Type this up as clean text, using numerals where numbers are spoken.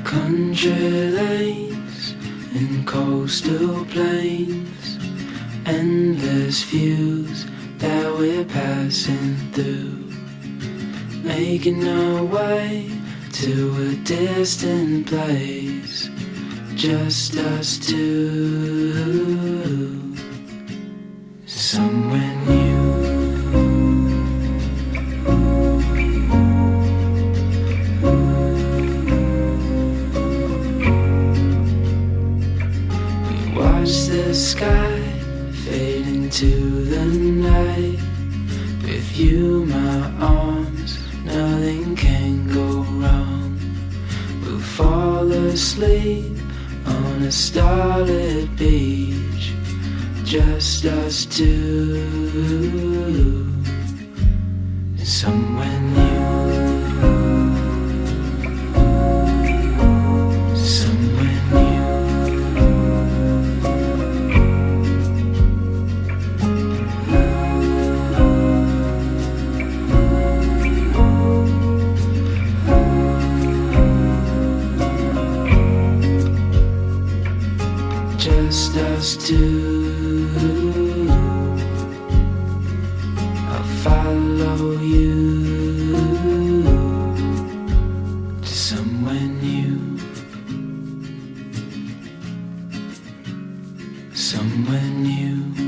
Country lanes and coastal plains, endless views that we're passing through, making our way to a distant place, just us two, somewhere new. Watch the sky fade into the night. With you, my arms, nothing can go wrong. We'll fall asleep on a starlit beach, just us two, somewhere new. Just us two, I'll follow you to somewhere new, somewhere new.